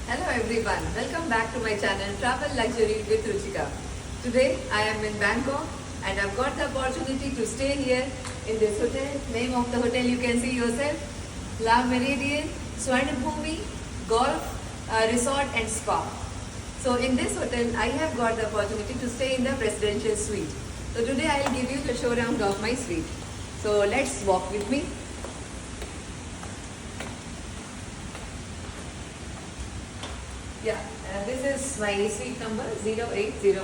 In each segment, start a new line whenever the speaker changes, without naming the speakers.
Hello everyone, welcome back to my channel Travel Luxury with Ruchika. Today I am in Bangkok and I've got the opportunity to stay here in this hotel. Name of the hotel you can see yourself, La Meridian Swarnabhumi Golf Resort and Spa. So in this hotel I have got the opportunity to stay in the presidential suite. So today I will give you the show round of my suite. So let's walk with me. Yeah, this is my suite number 0804.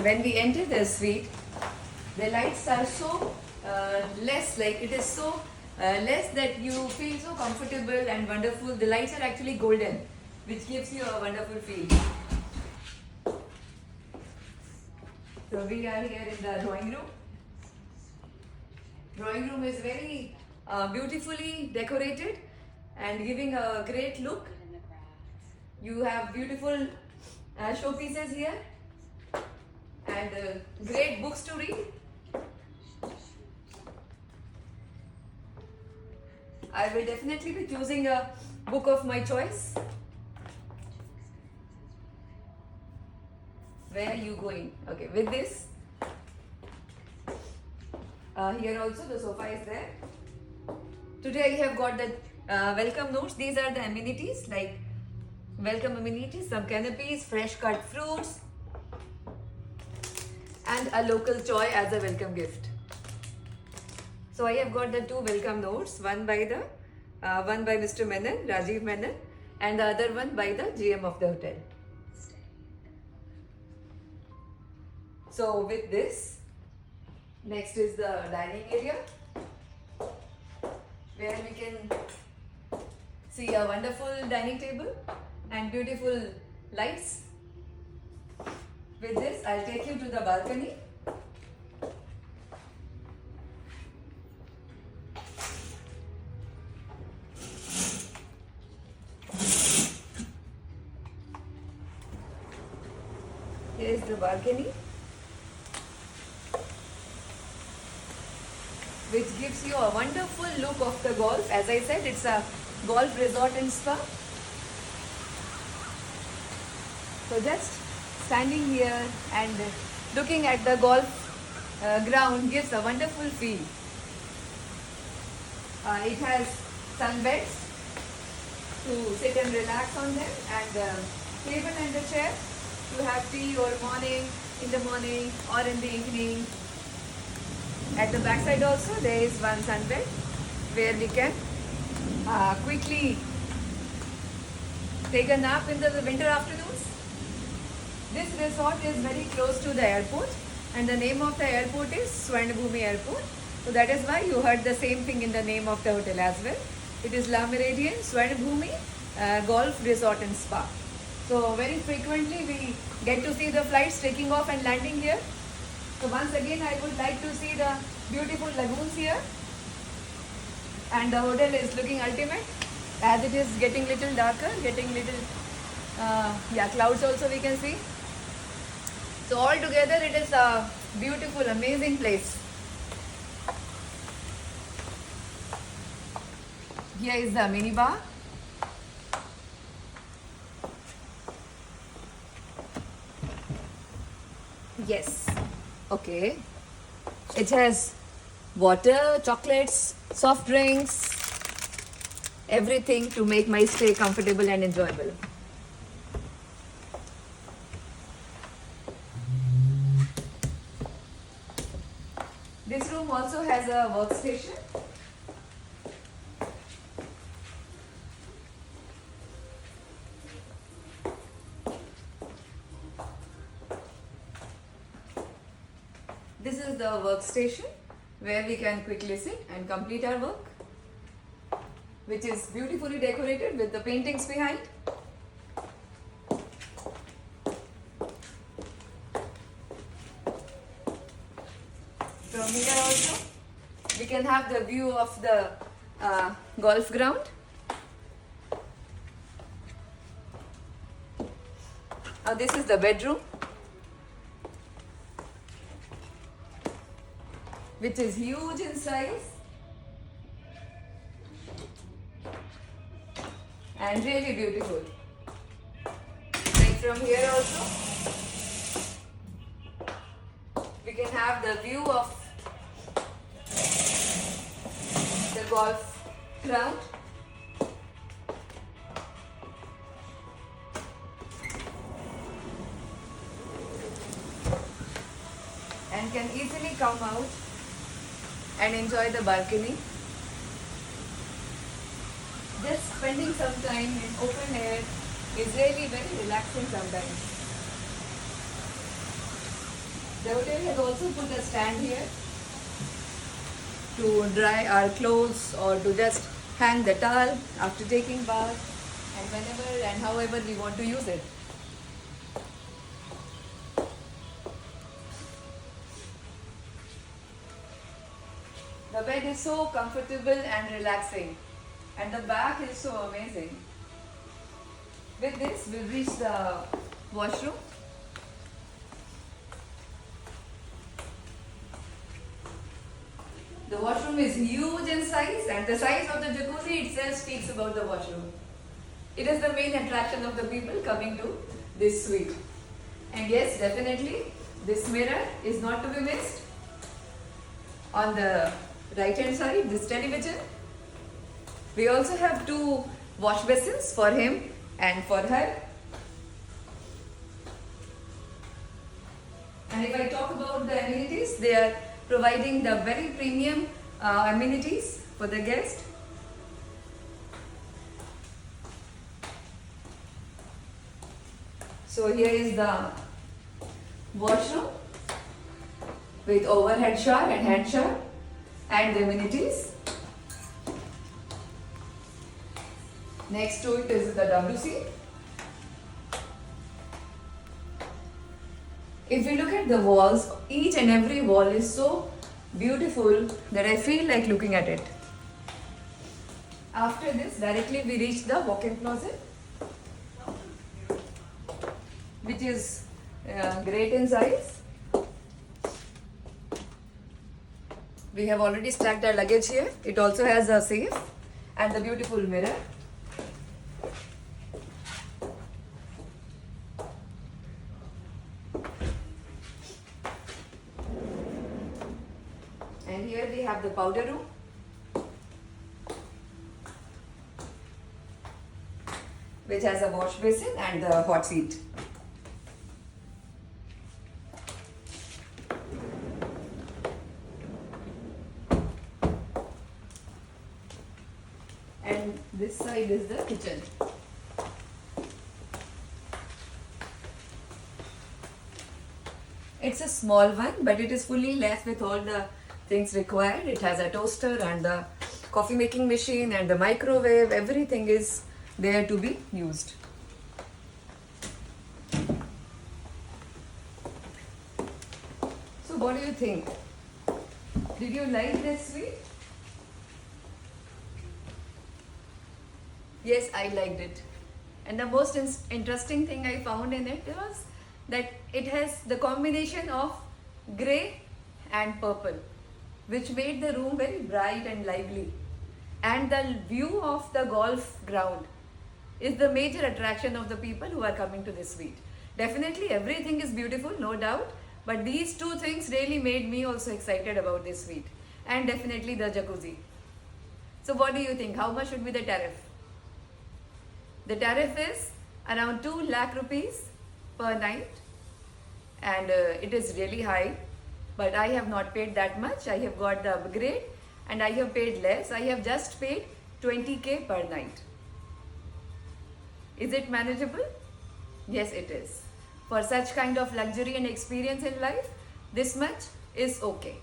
When we enter the suite, the lights are so less, like it is so less that you feel so comfortable and wonderful. The lights are actually golden, which gives you a wonderful feel. So we are here in the drawing room. Drawing room is very beautifully decorated and giving a great look. You have beautiful showpieces here and great books to read. I will definitely be choosing a book of my choice. Where are you going? Okay, with this. Here also the sofa is there. Today I have got the welcome notes. These are the amenities, like welcome amenities, some canopies, fresh cut fruits and a local choy as a welcome gift. So I have got the two welcome notes, one by Mr. Menon, Rajiv Menon, and the other one by the GM of the hotel. So with this, next is the dining area, where we can see a wonderful dining table and beautiful lights. With this, I'll take you to the balcony. Here is the balcony, which gives you a wonderful look of the golf. As I said, it's a golf resort and spa. So just standing here and looking at the golf ground gives a wonderful feel. It has sunbeds to sit and relax on them, and table and the chair to have tea or in the morning or in the evening. At the back side also there is one sunbed where we can quickly take a nap in the winter afternoons. This resort is very close to the airport, and the name of the airport is Swarnabhumi Airport. So that is why you heard the same thing in the name of the hotel as well. It is La Meridian Swarnabhumi Golf Resort and Spa. So very frequently we get to see the flights taking off and landing here. So once again I would like to see the beautiful lagoons here, and the hotel is looking ultimate as it is getting little darker, getting little clouds also we can see. So all together it is a beautiful, amazing place. Here is the mini bar. Yes. Okay. It has water, chocolates, soft drinks, everything to make my stay comfortable and enjoyable. This room also has a workstation. This is the workstation where we can quickly sit and complete our work, which is beautifully decorated with the paintings behind. From here also we can have the view of the golf ground. Now this is the bedroom, which is huge in size. and really beautiful. Like from here also, we can have the view of the golf ground. And can easily come out and enjoy the balcony. Just spending some time in open air is really very relaxing sometimes. The hotel has also put a stand here to dry our clothes or to just hang the towel after taking bath, and whenever and however we want to use it. The bed is so comfortable and relaxing, and the back is so amazing. With this, we'll reach the washroom. The washroom is huge in size, and the size of the jacuzzi itself speaks about the washroom. It is the main attraction of the people coming to this suite. And yes, definitely, this mirror is not to be missed. On the right hand side, this television. We also have 2 wash basins for him and for her. And if I talk about the amenities, they are providing the very premium amenities for the guest. So here is the washroom with overhead shower and hand shower and the amenities. Next to it is the WC. If we look at the walls, each and every wall is so beautiful that I feel like looking at it. After this, directly we reach the walk-in closet, which is great in size. We have already stacked our luggage here. It also has a safe and the beautiful mirror. And here we have the powder room. Which has a wash basin and the hot seat. And this side is the kitchen. It's a small one, but it is fully laced with all the things required. It has a toaster and the coffee making machine and the microwave. Everything is there to be used. So what do you think? Did you like this suite? Yes, I liked it. And the most interesting thing I found in it was that it has the combination of grey and purple, which made the room very bright and lively. And the view of the golf ground is the major attraction of the people who are coming to this suite. Definitely everything is beautiful, no doubt, but these 2 things really made me also excited about this suite. And definitely the jacuzzi. So what do you think? How much should be the tariff? The tariff is around 2 lakh rupees per night, and it is really high, but I have not paid that much. I have got the upgrade and I have paid less. I have just paid 20k per night. Is it manageable? Yes, it is. For such kind of luxury and experience in life, this much is okay.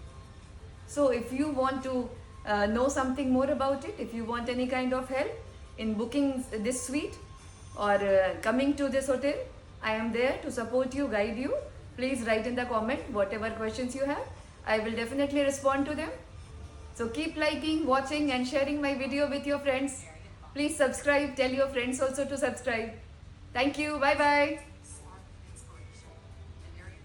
So if you want to know something more about it, if you want any kind of help in booking this suite or coming to this hotel, I am there to support you, guide you. Please write in the comment whatever questions you have. I will definitely respond to them. So keep liking, watching and sharing my video with your friends. Please subscribe. Tell your friends also to subscribe. Thank you. Bye bye.